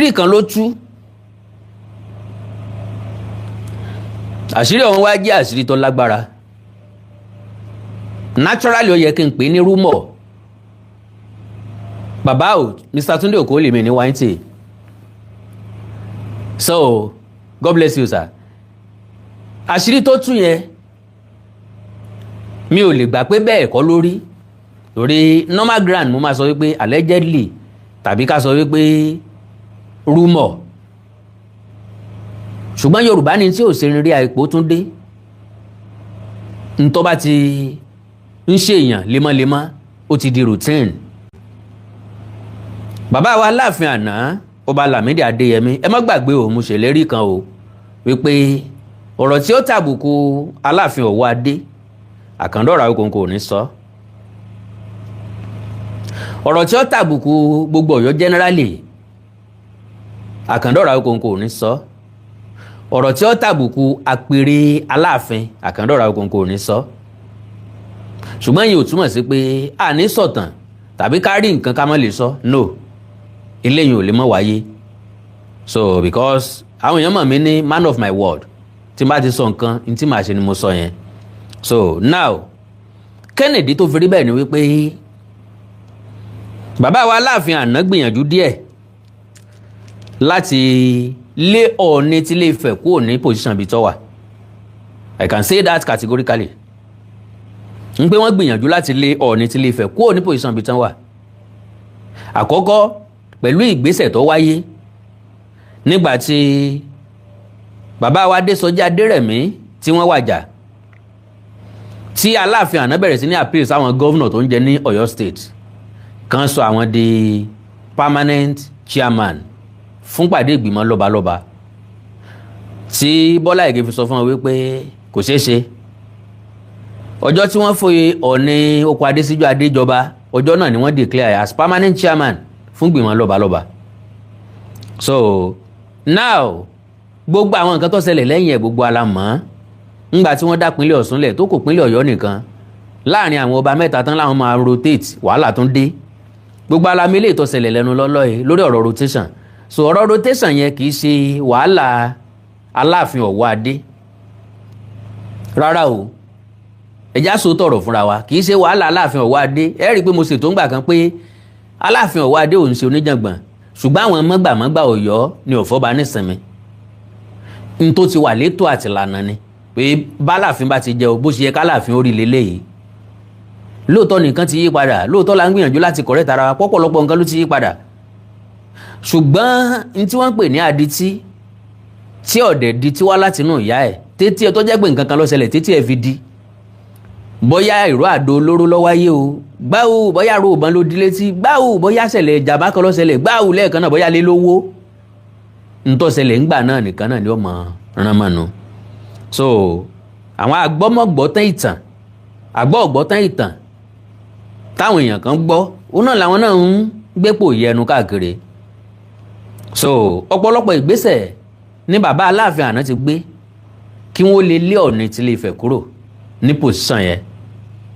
àṣírí kan ló tú. Àṣírí ọ̀hún wá jẹ́ àṣírí tó lágbára. Naturally ó yẹ kí n pè ní rumor. Bàbá o, Mr. Tunde Okoli mi ní wáńtì. So, God bless you, sir. Àṣírí tó tú yẹn, mi ò lè gbà pé bẹ́ẹ̀ kọ́ lórí. Torí normal ground mo máa sọ wípé allegedly tàbí ká sọ wípé rumor. Ṣùgbọ́n Yorùbá ní tí ò ṣe rí àìpó tún dé. Ntọ́ bá ti ń ṣe èèyàn lemọ́lemọ́, ó ti di routine. Bàbá wa Aláàfin àná, Ọba Lámídì Adéyẹmí, ẹ má gbàgbé o, mo ṣèlérí kan o wípé ọ̀rọ̀ tí ó tàbùkù Aláàfin Ọ̀wọ̀ Adé, Àkàndọ̀rọ̀ Awíkonko ò ní sọ. Ọ̀rọ̀ tí ó tàbùkù gbogbo Ọ̀yọ́ generally, Àkàndọ̀rọ̀ Awíkonko ò ní sọ. Ọ̀rọ̀ tí ó tàbùkù àpèrè Aláàfin, Àkàndọ̀rọ̀ Awíkonko ò ní sọ. Ṣùgbọ́n yìí ò túmọ̀ sí pé a ní sọ̀tàn tàbí ká rí nǹkan ká má lè sọ. No, eléyìí ò lè mọ́ wáyé. So because àwọn èèyàn mọ̀ mí ní man of my word, tí n bá ti sọ nǹkan ní tí màá ṣe ni mo sọ yẹn. So now Kennedy tó fi rí bẹ́ẹ̀ ni wípé bàbá wa Aláàfin àná gbìyànjú díẹ̀ láti lé Ọọ̀ni tí Ilé Ifẹ̀ kúrò ní position bí tó wà. I can say that categorically. Ń pé wọ́n gbìyànjú láti lé Ọọ̀ni tí Ilé Ifẹ̀ kúrò ní position bí tó wà. Àkọ́kọ́ pẹ̀lú ìgbésẹ̀ tó wáyé nígbà tí bàbá wa Adésọjí Adérẹ̀mí tí wọ́n wàjà, tí Aláàfin àná bẹ̀rẹ̀ sí ní appeal sáwọn gómìnà tó ń jẹ ní Ọ̀yọ́ state kan sọ àwọn di permanent chairman fún pàdé ìgbìmọ̀ lọ́balọ́ba, tí Bọ́lá Ìgè fi sọ fún wọn wípé kò ṣeé ṣe. Ọjọ́ tí wọ́n fòye Ọọ̀ni Oko Adésíjú Adéjọba, ọjọ́ náà ni wọ́n declare as permanent chairman fún ìgbìmọ̀ lọ́balọ́ba. So now gbogbo àwọn nǹkan tó ṣẹlẹ̀ lẹ́yìn ẹ̀ gbogbo alamọ̀. Ńgbà tí wọ́n dá pínlẹ̀ Ọ̀ṣun lẹ̀ tó kò pínlẹ̀ Ọ̀yọ́ nìkan, láàrin àwọn ọba mẹ́ta tán láwọn máa rotate, wàhálà tún dé. Gbogbo alamọ̀ eléyìí tó ṣẹlẹ̀ lẹ́nu lọ́lọ́ yìí lórí ọ̀rọ̀ rotation. So ọ̀rọ̀ rotation yẹn kì í ṣe wàhálà Aláàfin Ọ̀wọ̀ Adé rárá o. Ẹjá sọ tọ̀rọ̀ fúnra wa, kì í ṣe wàhálà Aláàfin Ọ̀wọ̀ Adé. Ẹ rí i pé mo ṣètò ńgbà kan pé Aláàfin Ọ̀wọ̀ Adé ò ń ṣe oníjàngbọ̀n, ṣùgbọ́n àwọn mọ́gbàmọ́gbà Ọ̀yọ́ ni òfọ́ba nísìnmi. N tó ti wà létò àtìlànà ni pé báláàfin bá ti jẹ o, bó ṣe yẹ káláàfin orí leléyìí. Lóòótọ́ nìkan ti yí padà, lóòótọ́ la ń gbìyànjú láti correct ara wa, pọ́pọ̀lọpọ̀ nǹkan ló ti yí padà. Ṣùgbọ́n n tí wọ́n ń pè ní adití tí ọ̀dẹ̀ di tí wá látinú ìyá ẹ̀, tétí ẹ tó jẹ́ pé nǹkan kan ló ṣẹlẹ̀ tétí ẹ fi di. Bóyá ìró àdó olóró ló wáyé o, gbáwù bóyá ro ìbọn ló di létí, gbáwù bóyá ṣẹlẹ̀ ìjàmbá kan ló ṣẹlẹ̀, gbáwù lẹ́ẹ̀kan náà bóyá lé lówó. N tó ṣẹlẹ̀ ńgbà náà nìkan náà ni ó mọ̀ ràn mọ́nu. So àwọn agbọ́mọ̀gbọ́tán ìtàn, àgbọ̀ọ̀gbọ́tán ìtàn táwọn èèyàn kan gbọ́, òun náà làwọn náà ń gbépò yẹnu káàkiri. So ọ̀pọ̀lọpọ̀ ìgbésẹ̀ ní bàbá Aláàfin àná ti gbé kí wọ́n lè lé Ọọ̀ni tí Ilé Ifẹ̀ kúrò ní position yẹn.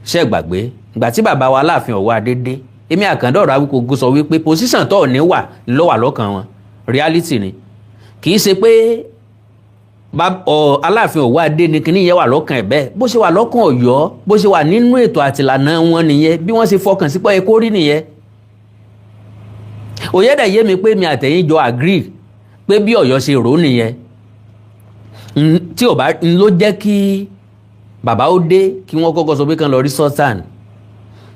Ṣé gbàgbé ìgbà tí bàbá wa Aláàfin Ọ̀wọ̀ Adé dé, èmi Àkàndọ̀rọ̀ Awíkonko sọ wípé position tó Ọọ̀ni wà ló wà lọ́kàn wọn. Reality ni, kì í ṣe pé Aláàfin Ọ̀wọ̀ Adé ni kíní yẹn wà lọ́kàn ẹ̀ bẹ́ẹ̀. Bó ṣe wà lọ́kàn Ọ̀yọ́, bó ṣe wà nínú ètò àtìlànà wọn nìyẹn, bí wọ́n ṣe fọkàn sí pé ẹ kó rí nìyẹn. Òye dẹ̀ yé mi pé mi àtẹ̀yìn jọ agree pé bí Ọ̀yọ́ ṣe rò nìyẹn. Tí ò bá ń ló jẹ́ kí bàbá ó dé kí wọ́n kọ́kọ́ sọ pé kán lọ rí Sultan.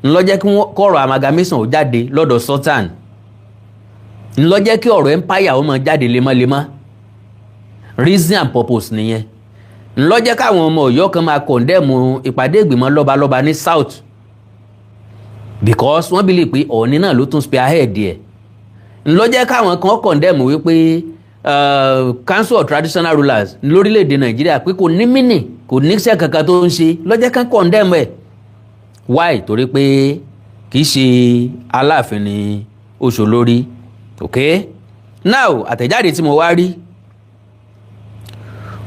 Ń ló jẹ́ kí wọ́n kọ̀rọ̀ amalgamation ó jáde lọ́dọ̀ Sultan. Ń ló jẹ́ kí ọ̀rọ̀ empire ó máa jáde lemọ́lemọ́. Reason and purpose nìyẹn. Ń ló jẹ́ káwọn ọmọ Ọ̀yọ́ kan máa condemn ìpàdé ìgbìmọ̀ lọ́balọ́ba ní South. Because wọ́n believe pé Ọọ̀ni náà ló tún spearhead ẹ̀. Ń ló jẹ́ káwọn kan condemn wípé Council of Traditional Rulers lórílẹ̀‐èdè Nàìjíríà pé kò ní mínì, kò ní iṣẹ́ kankan tó ń ṣe, ló jẹ́ kán condemn ẹ̀. Why? Torí pé kì í ṣe Aláàfin ni ó ṣolórí. Okay? Now àtẹ̀jáde tí mo wá rí,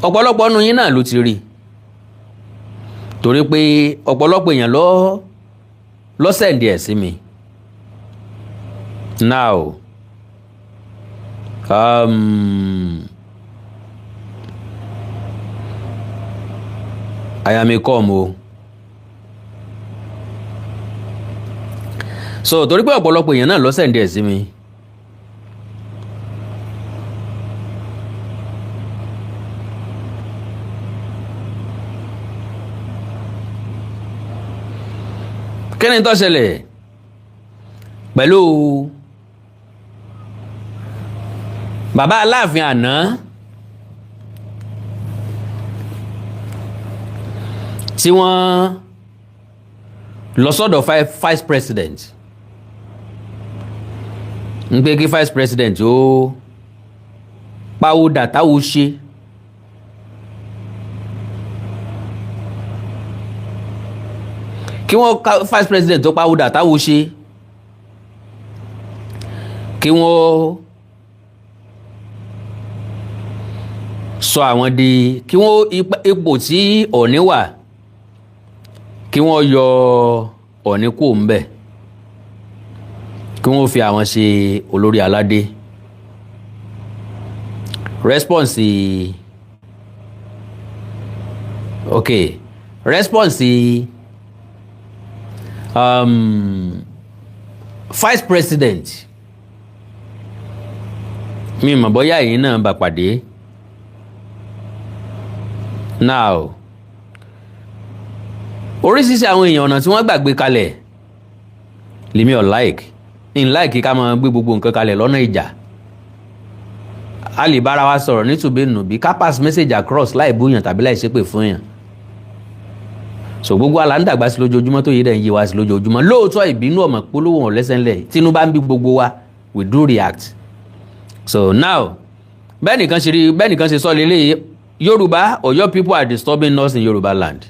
ọ̀pọ̀lọpọ̀ nínú yín náà ló ti rí, torí pé ọ̀pọ̀lọpọ̀ èèyàn ló send ẹ̀ sí mi. Now àyàmí kọ́ọ̀mù o. So torí pé ọ̀pọ̀lọpọ̀ èèyàn náà ló sẹ̀ǹdì ẹ̀ sí mi. kí ni tó ṣẹlẹ̀ pẹ̀lú bàbá Aláàfin àná tí wọ́n lọ sọ́dọ̀ vice president ń pé kí vice president ó pawódà táwo ṣe kí wọ́n vice president tó pawódà táwo ṣe kí wọ́n sọ àwọn di kí wọ́n ipò tí Ọọ̀ni wà kí wọ́n yọ Ọọ̀ni kúrò ńbẹ̀ kí wọ́n fi àwọn ṣe olórí aládé. Response vice president mi mọ̀ bóyá èyí náà bá pàdé. Now oríṣiríṣi àwọn èèyàn ọ̀nà tí wọ́n gbàgbé kalẹ̀ lèmi ò like ká máa gbé gbogbo nǹkan kalẹ̀ lọ́nà ìjà. A lè bára wa sọ̀rọ̀ nítùbínùbí ká pass message across láì búyàn tàbí láì ṣépè fún yàn. So gbogbo àlà ń dàgbà sí lójoojúmọ́ tó yé dẹ̀ ń yé wa sí lójoojúmọ́. Lóòótọ́ ìbínú ọmọ polówó wọn lẹ́sẹ̀ńlẹ̀ tínú bá ń bí gbogbo wa we do react. So now bẹ́ẹ̀ nìkan ṣe sọ lélẹ́yìí Yorùbá or your people are disturbing us in Yorùbá land.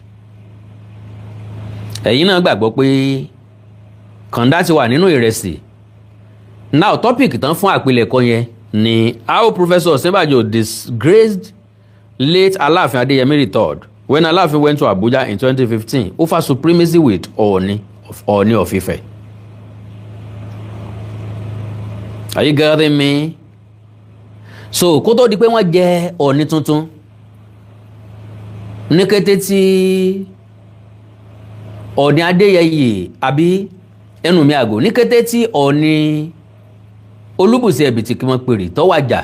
Ẹ̀yin náà gbàgbọ́ pé kàndá ti wà nínú ìrẹsì. Now topic tán fún àpilẹ̀kọ yẹn ni how Professor Osinbajo disgraced late Aláàfin Adéyẹmí III when Aláàfin went to Abuja in 2015 over supremacy with Ọọ̀ni of Ife. Are you getting me? So kó tó di pé wọ́n jẹ Ọọ̀ni tuntun ní kété tí Ọọ̀ni Adéyẹyè àbí ẹnu mi àgò ní kété tí Ọọ̀ni Olúbùsì Ẹ̀bìtì kí wọ́n pèrè tó wàjà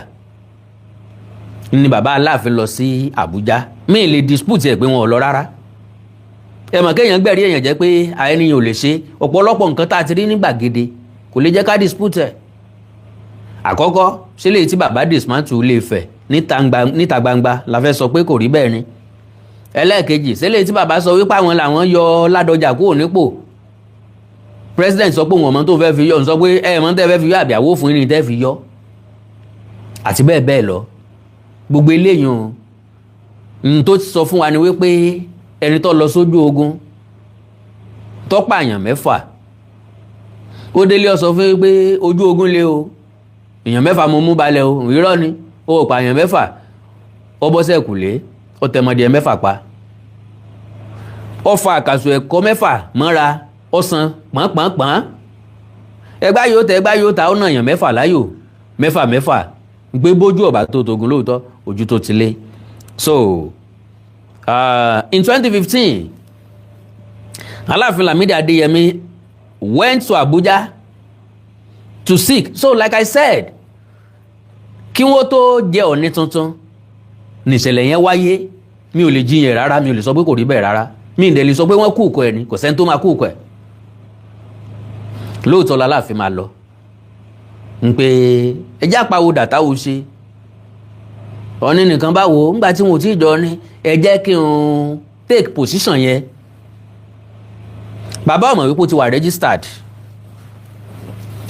ni bàbá Aláàfin lọ sí Abuja. Mi lè dispute ẹ̀ pé wọn ò lọ rárá. Ẹ mọ̀ kéèyàn gbẹ̀rí èèyàn jẹ́ pé àẹniyàn ò lè ṣe ọ̀pọ̀lọpọ̀ nǹkan tá a ti rí ní gbàgede kò lè jẹ́ ká dispute ẹ̀. Àkọ́kọ́ ṣé lè tí bàbá dismantle lè fẹ̀ níta gbangba la fẹ́ sọ pé kò rí bẹ́ẹ̀ ni. Ẹlẹ́ẹ̀kejì ṣé lè tí bàbá sọ wípé àwọn làwọn yọ Ládọjà kúrò nípò. President sọ pé òun ọmọ tó fẹ́ fi yọ ń sọ pé mọ́ tẹ́ fẹ́ fi yọ àbí àwọ̀ fún yín tẹ́ fi yọ àti bẹ́ẹ̀ bẹ́ẹ̀ lọ. Gbogbo eléyìí n tó sọ fún wa ni wípé ẹni tó lọ sójú ogun tó pààyàn 6 ó délé ó sọ fún wípé ojú ogun le o èèyàn 6 mo mú balẹ̀ o irọ́ ni ó pààyàn 6 ó bọ́ sẹ́kùlé ó tẹmọdé 6 pa ó fa àkàsù ẹ̀kọ́ 6 mọ́ra ó san pọ̀npọ̀npọ̀n ẹgbá yóò ta ó nà èèyàn 6 láyò 6 gbé bójú ọ̀bà tó togun lóòótọ́ ojú tó ti lé. So in 2015 Aláàfin Lámídì Adéyẹmí went to Abuja to seek. So like I said kí wọ́n tó jẹ Ọọ̀ni tuntun nìṣẹ̀lẹ̀ yẹn wáyé. Mi ò lè jiyàn rárá, mi ò lè sọ pé kò rí bẹ́ẹ̀ rárá, mi ì dẹ̀ lè sọ pé wọ́n kúùkọ ẹ̀ ni, kò sẹ́ni tó máa kúùkọ ẹ̀. Lóòótọ́ l'Aláàfin máa lọ ń pé ẹjẹ́ àpawòdà táwo ṣe Ọọ̀ni nìkan bá wò ó ńgbà tí wọn ò tí ì jọ ní ẹ jẹ́ kí n take position yẹn. Bàbá ọmọ wípé ó ti wà registered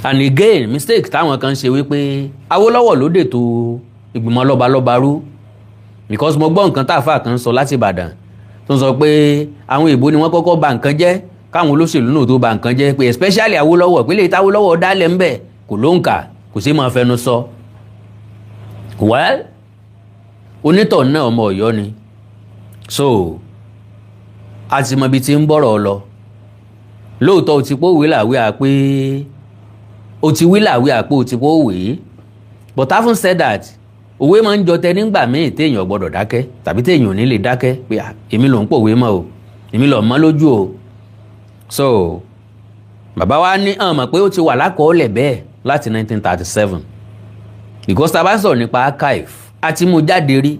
and again mistake táwọn kan ṣe wípé Awólọ́wọ̀ ló dètò ìgbìmọ̀ lọ́balọ́ba rú because mo gbọ́ nǹkan táàfà kan sọ láti Ìbàdàn tó ń sọ pé àwọn èèbó ni wọ́n kọ́kọ́ bà nǹkan jẹ́ káwọn olóṣèlú náà tó bà nǹkan jẹ́ pé especially Awólọ́wọ̀ pé lè ta Awólọ́wọ̀ dálẹ̀ ń bẹ̀ kò ló ń kà kò sí máa fẹnu sọ. Well onítọ̀ náà ọmọ Ọ̀yọ́ ni so a ti mọ ibi tí ń bọ̀rọ̀ lọ. Lóòótọ́ o ti pòwé làwé à pé o ti wí làwé à pé o ti pòwé but having said that òwe máa ń jọ tẹ nígbà míì téèyàn gbọ́dọ̀ dákẹ́ tàbí téèyàn ò ní lè dákẹ́ pé èmi ló ń pòwe mọ́ o èmi ló mọ́ lójú o. So bàbá wa ní mọ̀ pé ó ti wà lákọọ́lẹ̀ bẹ́ẹ̀ láti 1937 because tá a bá sọ̀rọ̀ nípa archive àti mú jáde rí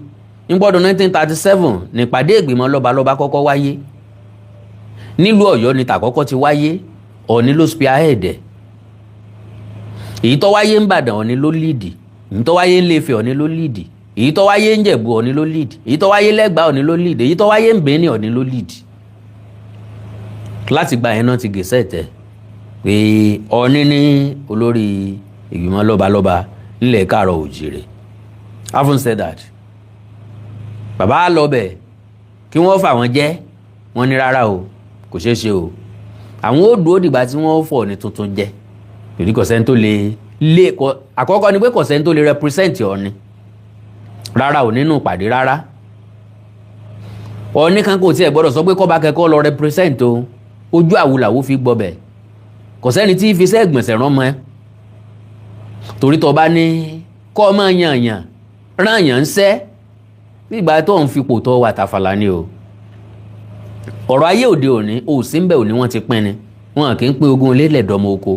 nígbọ́dọ̀ 1937 nípàdé ìgbìmọ̀ lọ́balọ́ba kọ́kọ́ wáyé nílùú Ọ̀yọ́ ní tàkọ́kọ́ ti wáyé Ọ̀ọ̀ni ló spearhead ẹ̀ èyí tó wáyé ń Ìbàdàn Ọ̀ọ̀ni ló lead èyí tó wáyé ń Ilé-Ifẹ̀ Ọ̀ọ̀ni ló lead èyí tó wáyé ń Jẹ̀bú Ọ̀ọ̀ni ló lead èyí tó wáyé lẹ́gbàá Ọ̀ọ̀ni ló lead èyí tó wáyé ń Benin Ọ̀ọ̀ni ló lead láti gba yẹn náà ti gèsè tẹ pé Ọ̀ọ̀ni ní olórí ìgbìmọ̀ lọ́balọ́ba nílẹ̀ Káàárọ̀ Oòjíire. Having said that bàbá lọ bẹ̀ kí wọ́n fà wọ́n jẹ́ wọ́n ní rárá o kò ṣeé ṣe o àwọn ó dúró dìgbà tí wọ́n fọ̀ ní tuntun jẹ́ torí kò sẹ́ni tó lè àkọ́kọ́ ni pé kò sẹ́ni tó lè represent Ọ̀ọ̀ni rárá o nínú ìpàdé rárá Ọ̀ọ̀ni kan kò tiẹ̀ gbọ́dọ̀ sọ pé kọ́ba kẹ́kọ́ lọ represent o ojú àwùlàwù fi gbọ́ bẹ̀ kò sẹ́ni tí fi sẹ́gbọ̀nsẹ̀ rán mọ́ ẹ torí tó bá ní kọ́ ọmọ yànyàn rán yàn ń sẹ́ nígbà tó ń fipò tó wà tàfàlà ni o ọ̀rọ̀ ayé òde òní ò sí ń bẹ̀ òní wọ́n ti pín ni wọn kì í pín ogún ilé lẹ̀dọ́mọ oko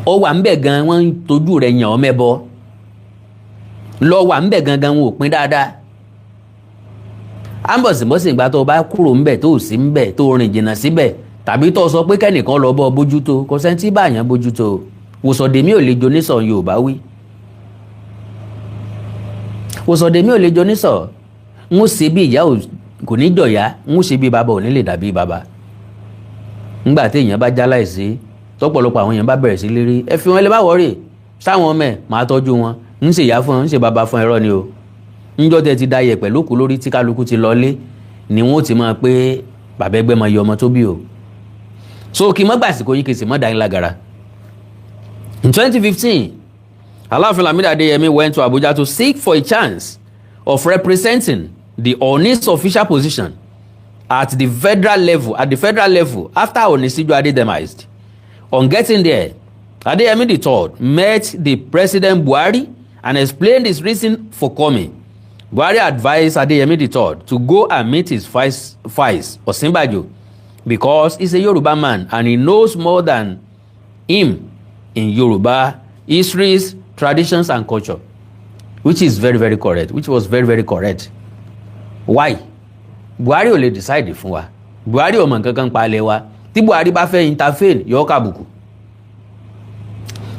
ó wà ń bẹ̀ gan wọ́n ń tójú rẹ̀ yàn ọ́ mẹ́bọ lọ wà ń bẹ̀ gangan wọn ò pín dáadáa ambọ̀sìmọ́sì ìgbà tó bá kúrò ń bẹ̀ tó sí ń bẹ̀ tó rìn jìnnà síbẹ̀ tàbí tó sọ pé kẹ́nìkan lọ bọ́ bójútó kò sẹ́ni tí báyàn bójútó wòsàndèmí ò lè jonísọ̀ Yorùbá wí wòsàndèmí ò lè jonísọ̀ ń ṣe bí ìyá kò ní jọ̀yà ń ṣe bí bàbá ò ní lè dàbí bàbá ńgbà tí èèyàn bá já láìsí tọ́pọ̀lọpọ̀ àwọn èèyàn bá bẹ̀rẹ̀ sí lérí ẹ fi wọn lè má wọ́rì sáwọn ọmọ ẹ̀ máa tọ́jú wọn ń ṣe ìyá fún ẹ ń ṣe bàbá fún ẹ̀rọ ni o ńjọ́ tẹ ti da yẹ̀pẹ̀ lókù lórí tí kálukú ti lọlé ni wọ́n ti máa pé bàbá ẹgbẹ́ máa yọ ọmọ tó bí o so kì í mọ́ gbàsìkò yìí kì í sì mọ́ dání lágara. In 2015 Aláàfin Lamidi Adéyẹmí went to Abuja to seek for a chance of representing the Ọ̀ọ̀ni's official position at the federal level after Ọ̀ọ̀ni Síjúadé demised. On getting there, Adéyẹmí III met the President Buhari and explained his reason for coming. Buhari advised Adéyẹmí III to go and meet his vice Ọ̀ṣínbàjò because he's a Yoruba man and he knows more than him in Yoruba histories, traditions and culture, which is very very correct, which was very very correct. Why? Buhari ò lè decide fún wa. Buhari ò mọ̀ nǹkan kan pa alẹ́ wa. Tí Buhari bá fẹ́ intervene yóò kàbùkù.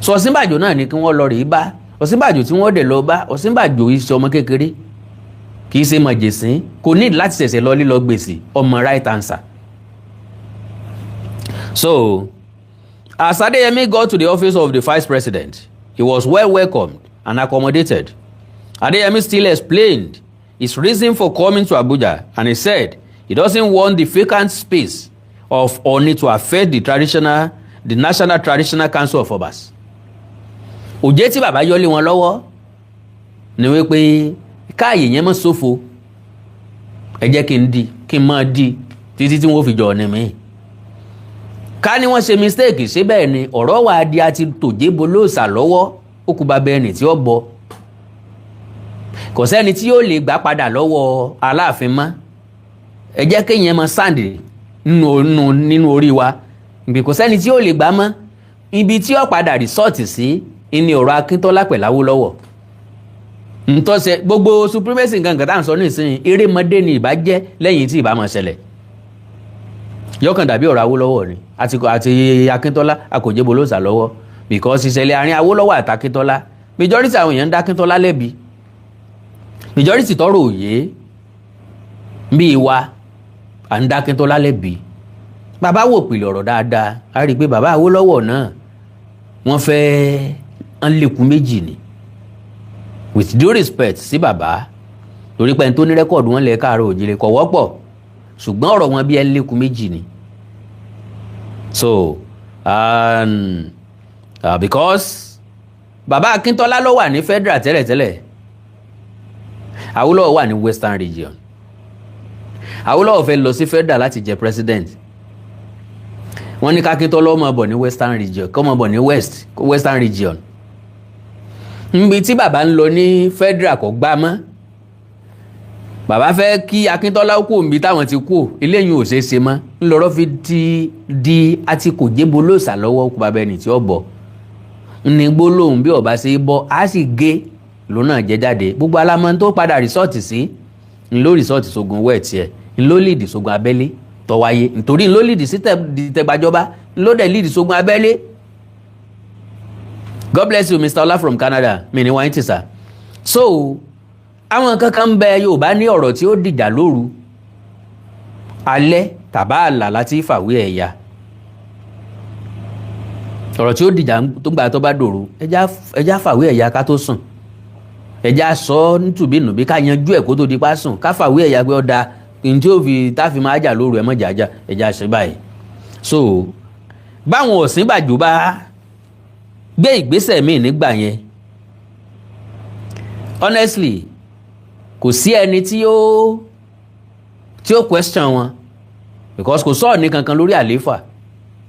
So Ọ̀ṣínbàjò náà ni kí wọ́n lọ rèé bá. Ọ̀ṣínbàjò tí wọ́n dẹ̀ lọ bá Ọ̀ṣínbàjò iṣẹ́ ọmọ kékeré kì í ṣe mọ̀jẹ̀sín kò ní láti ṣẹ̀ṣẹ̀ lọ lílọ gbèsè ọmọ right answer. So as Adeyemi got to the office of the vice president, he was well welcomed and accommodated. Adeyemi still explained his reason for coming to Abuja, and he said he doesn't want the vacant space of Ọ̀ọ̀ni to affect the National Traditional Council of Obas. Òjé tí bàbá yọ́lé wọn lọ́wọ́ ni wípé káàyè yẹn mọ́ sófo ẹ jẹ́ kí n máa di títí tí wọ́n fi jọ ọ̀nà mi. Ká ní wọ́n ṣe mistake ṣé bẹ́ẹ̀ ni ọ̀rọ̀ wà di àti tòjé bolóòsà lọ́wọ́ ó kú bá bẹ́ẹ̀ ni tí ó bọ̀ kò sẹ́ni tí yóò lè gbà padà lọ́wọ́ Aláàfin mọ́ ẹ jẹ́ kéèyàn mọ sáǹdì nínú orí wa ìgbè kò sẹ́ni tí yóò lè gbà mọ́ ibi tí ó padà rìsọ́ọ̀tì sí ní ọ̀rọ̀ Akíntọ́lá pẹ̀lú Awólọ́wọ̀ ntọ́sẹ̀ gbogbo supremacy nǹkan tá à ń sọ nísìnyí erémọdé ni ìbá jẹ́ lẹ́yìn tí ìbá máa ṣẹlẹ̀ yọkàn dàbí ọ̀rọ̀ Awólọ́wọ̀ ni àti Akíntọ́lá àkòjé bolóòsà lọ́wọ́ because ìṣẹ̀lẹ̀ àárín Awólọ́wọ̀ àti Akíntọ́lá majority àwọn èèyàn ń dá Akíntọ́lá lẹ́bi majority tọrọ òye bí wa à ń dá Akíntọ́lá lẹ́bi bàbá wò pìlẹ̀ ọ̀rọ̀ dáadáa a rí i pé bàbá Awólọ́wọ̀ náà wọ́n fẹ́ ń lékun méjì ni with due respect sí bàbá torí pé ẹni tó ní rẹ́kọ̀dù wọn lẹ̀ Káàárọ̀ Oòjíire kò wọ́pọ̀ ṣùgbọ́n ọ̀rọ̀ wọn bí ẹ ń lékun méjì ni so because bàbá Akíntọ́lá ló wà ní federal tẹ́lẹ̀tẹ́lẹ̀ Awólọ́wọ̀ wà ní western region Awólọ́wọ̀ fẹ́ lọ sí federal láti jẹ president wọ́n ní kákíntọ́lá ọmọ bọ̀ ní western region kọ́mọ bọ̀ ní western region níbi tí bàbá ń lọ ní federal kò gbá mọ́ bàbá fẹ́ kí Akíntọ́lá kú òǹbí táwọn ti kú eléyìí ò ṣeé ṣe mọ́ ńlọrọ́ fi di àti kò jébo lóòsà lọ́wọ́ kó bàbá ẹni tí ó bọ̀ ní gbólóhùn bí ọba ṣe bọ́ á sì gé lónà jẹ jáde gbogbo alámọ tó padà rìsọ́ọ̀tì sí ńlọ rìsọ́ọ̀tì sógun wẹ̀ẹ̀tì ẹ̀ ńlọ líìdì sógun abẹ́lé tó wáyé nítorí ńlọ líìdì sí tẹgbàjọba ńlọ dẹ̀ líìdì sógun abẹ́lé. God bless you Mr. Ola from Canada mi ni wáyé ti sà. So àwọn kankan bẹ Yorùbá ní ọ̀rọ̀ tí ó dìjà lóru alẹ́ tàbá àlà láti fàwé ẹ̀yà ọ̀rọ̀ tí ó dìjà tó gbà tó bá dòru ẹjá fàwé ẹ̀yà ká tó sùn ẹjá sọ nítùbínùbí ká yanjú ẹ̀ kó tó di pa sùn ká fàwé ẹ̀yà pé ọ̀dà ní tí ó fi táfi máa jà lóru ẹ̀ mọ́ jàjà ẹjá ṣe báyìí. So báwọn Ọ̀ṣínbàjò bá gbé ìgbésẹ̀ míì nígbà yẹn honestly kò sí ẹni tí ó question wọn because kò sọ̀rọ̀ ní kankan lórí àlééfà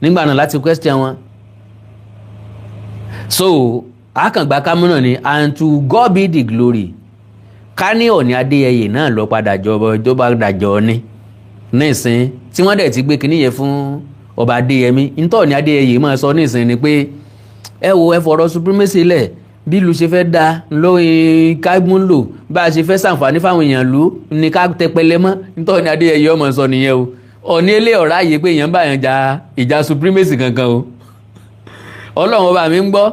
nígbà náà láti question wọn. So àkàngbà kámúnà ni and to God be the glory ká ní Ọọ̀ni Adéyẹyè náà lọ padà jọba ìjọba dàjọ ní nísìn tí wọ́n dẹ̀ ti gbé kinní yẹn fún ọba Adéyẹmí nítorí Ọọ̀ni Adéyẹyè máa sọ nísìn ni pé ẹ wo ẹ fọ̀rọ̀ supremacy lẹ̀ bí ìlú ṣe fẹ́ da lóyìn kágbón lò bá a ṣe fẹ́ ṣàǹfààní fáwọn èèyàn lù ní ká tẹpẹlẹ mọ́ nítorí Ọọ̀ni Adéyẹyè ọmọ sọ nìyẹn o Ọọ̀ni ilé ọ̀rá yìí pé èèyàn bá yàn ja ìjà supremacy kankan o Ọlọ́run ọba mi ń gbọ́.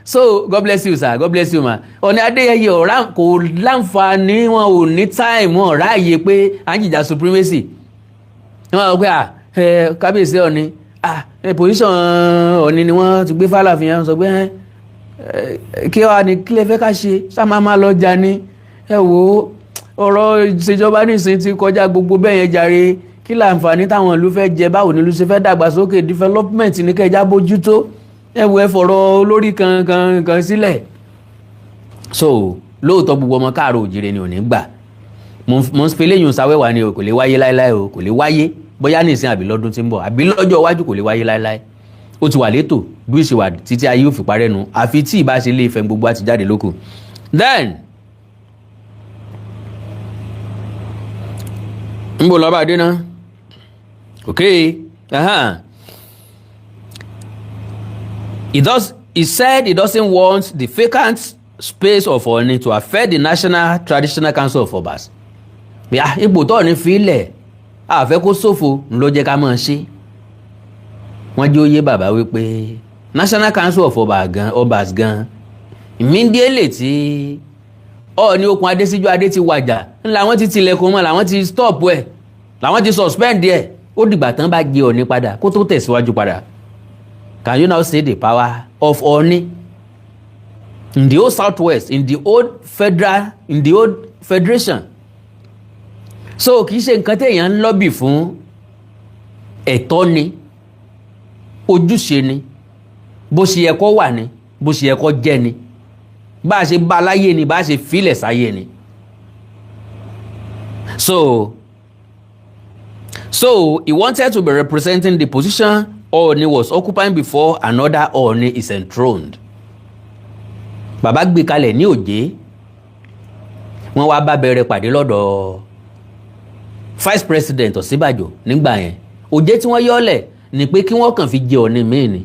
So God bless you sir, God bless you ma. Ọọ̀ni Adéyẹyè ọ̀rá kò láǹfààní wọn ò ní time wọn ọ̀rá yìí pé à ń jìjà supremacy wọn rò pé kábíyèsí Ọọ̀ni position Ọọ̀ni ni wọ́n ti gbé fàlàfin yẹn sọ pé kí wàá ní kílẹ̀ fẹ́ ká ṣe sámámá lọ́jà ni ẹ wò ọ̀rọ̀ ìṣèjọba nísìnyí ti kọjá gbogbo bẹ́ẹ̀ yẹn jàre kí láǹfààní táwọn ìlú fẹ́ jẹ báwo ni ìlú ṣe fẹ́ dàgbàsókè development ní kẹjá bójútó ẹ wò ẹ fọ̀rọ̀ olórí kan sílẹ̀. So lóòótọ́ gbogbo ọmọ káàrọ̀ òjìrè ni ò ní gbà mo ń fi léyìn sáwẹ́wà ni o kò lè wáyé láéláé o kò lè wáyé bóyá nísìnyí àbí lọ́dún tí ń bọ̀ àbí lọ́jọ́ iwájú kò lè wáyé láéláé ó ti wà létò bí ìṣèwà títí ayé ò fi parẹ́ nu àfi tí ìbá ṣe lé Ifẹ̀ gbogbo àti jáde lókù. Then ń bò lọ́ba dé náà okay he said he doesn't want the vacant space of Ọọ̀ni to affect the National Traditional Council of Obas. Ipò tó ní fílẹ̀ àfẹ́ kó ṣòfò ló jẹ́ ká máa ṣe. Wọ́n jẹ́ oyé bàbá wípé National Council of Obas gan immediately tí Ọọ̀ni okùn Adésíjú Adé ti wàjà làwọn ti tilẹ̀kùn mọ́ làwọn ti stop ẹ̀ làwọn ti suspend ẹ̀ ó dìgbà tán bá jẹ Ọọ̀ni padà kó tó tẹ̀síwájú padà. Can you now see the power of Ọọ̀ni in the old Southwest, in the old federation? So kì í ṣe nǹkan téèyàn ń lọ́bì fún ẹ̀tọ́ ni ojúṣe ni bó ṣe yẹ kó wà ni bó ṣe yẹ kó jẹ́ ni bá a ṣe bá láyé ni bá a ṣe filẹ̀ sáyé ni. So he wanted to be representing the position Ọọ̀ni was occupying before another Ọọ̀ni is enthroned. Bàbá gbé kalẹ̀ ní Òjé wọ́n wá bá bẹ̀rẹ̀ pàdé lọ́dọ̀ vice president Ọ̀ṣínbàjò nígbà yẹn. Òjé tí wọ́n yọ́lẹ̀ ni pé kí wọ́n kàn fi jẹ Ọọ̀ni míì ni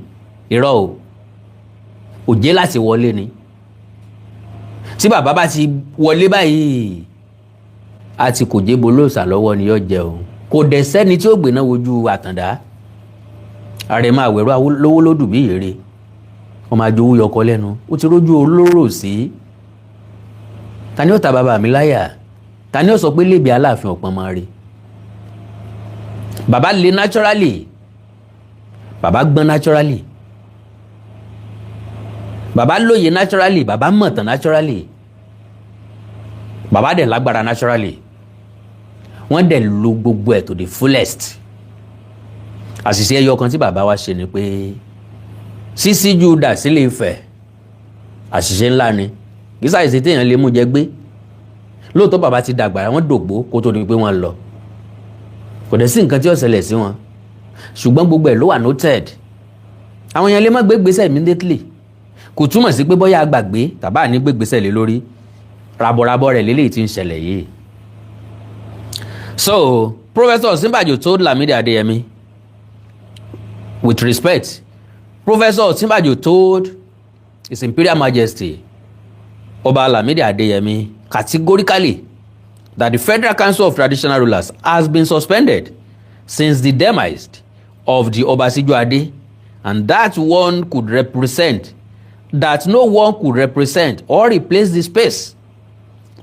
irọ́ o Òjé láti wọlé ni tí bàbá bá ti wọlé báyìí àti kò jẹ́ bolóòsà lọ́wọ́ ni yóò jẹ o kò dẹ̀ sẹ́ni tí ó gbéná wojú Àtàndá Àrẹ̀mọ Àwẹ̀rọ lówó lódù bí èrè ọmọ àjòwú yọkọ lẹ́nu ó ti rójú olóró sí. Ta ni ó ta bàbá mi láyà? Ta ni ó sọ pé lébi Aláàfin ọ̀pọ̀ máa rí? Bàbá le naturally, bàbá gbọ́n naturally, bàbá lóye naturally, bàbá mọ̀tàn naturally, bàbá dẹ̀ lágbára naturally. Wọ́n dẹ̀ lo gbogbo ẹ̀ to the fullest. Àṣìṣe ẹyọ kan tí bàbá wa ṣe ni pé sísí Júdà sílé Ifẹ̀ àṣìṣe ńlá ni kì í ṣàìṣe téèyàn lè mú jẹ gbé. Lóòótọ́ bàbá ti dàgbà wọ́n dògbó kó tó di pé wọ́n lọ kò dẹ̀ sí nǹkan tí ó ṣẹlẹ̀ sí wọn ṣùgbọ́n gbogbo ẹ̀ ló wà noted. Àwọn èèyàn lè má gbé gbèsè immediately kò túmọ̀ sí pé bóyá gbàgbé tàbá ní gbégbésẹ̀ lé lórí rabọ̀rabọ̀ rẹ̀ lélẹ́yìí tí ń ṣẹlẹ̀ yìí. So Professor Osinbajo told Lamidi Adeyemi, with respect, Professor Osinbajo told His Imperial Majesty Oba Lamidi Adeyemi categorically that the Federal Council of Traditional Rulers has been suspended since the demise of the Obasijo Ade, and that no one could represent or replace the space.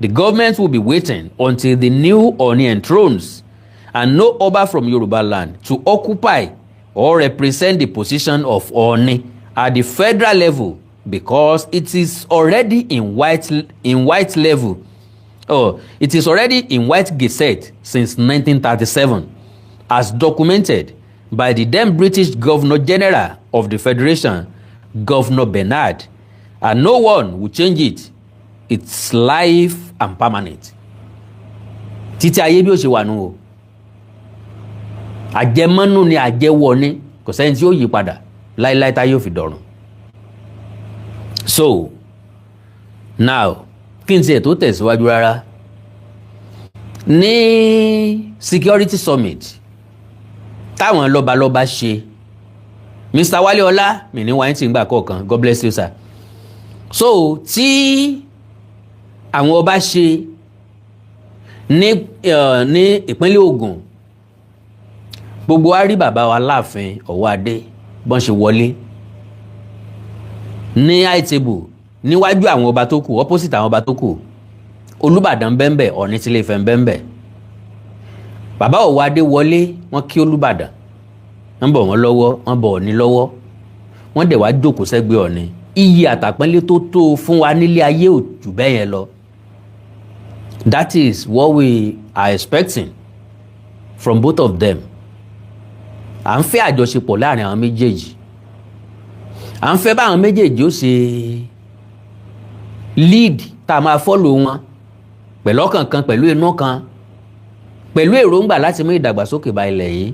The government will be waiting until the new Oni enthrones, and no Oba from Yoruba land to occupy or represent the position of Oni at the federal level, because it is already in white level. It is already in white gazette since 1937, as documented by the then British Governor General of the Federation, Governor Bernard, and no one will change it. It's life and permanent. Títí ayé bí ó ṣe wà nù o. Àjẹmọ́nú ni àjẹwọ̀ ni, kò sẹ́ni tí ó yí padà láíláí tá yóò fi dọ̀run. So now kí n tiẹ̀ tó tẹ̀síwájú rárá, ní security summit táwọn lọ́balọ́ba ṣe, Mr. Wale Ọlá mi ní wáyé tí ń gbà kọ̀ọ̀kan, God bless you sir. So tí àwọn ọba ṣe ní ìpínlẹ̀ Ògùn, gbogbo wa rí bàbá wa Láàfin Ọ̀wọ́adé bọ́n ṣe wọlé ní high table níwájú àwọn ọba tó kù, opposite àwọn ọba tó kù. Olúbàdàn bẹ́ńbẹ̀, Ọ̀ọ̀ni tí Ilé-Ifẹ̀ bẹ́ńbẹ̀. Bàbá Ọ̀wọ́adé wọlé, wọ́n kí Olúbàdàn, wọ́n bọ̀ wọ́n lọ́wọ́, wọ́n bọ̀ Ọ̀ọ̀ni lọ́wọ́, wọ́n dẹ̀ wá jókòó sẹ́gbẹ̀ẹ́ Ọ̀ọ̀ni. Iyì àtàpọ́nlé tó tó fún wa nílé ayé ò jù bẹ́ẹ̀ yẹn lọ. That is what we are expecting from both of them. À ń fẹ́ àjọṣepọ̀ láàrin àwọn méjèèjì. À ń fẹ́ báwọn méjèèjì ó ṣe lead tá a máa follow wọn pẹ̀lú ọkàn kan, pẹ̀lú inú kan, pẹ̀lú èròǹgbà láti mú ìdàgbàsókè bá ilẹ̀ yìí.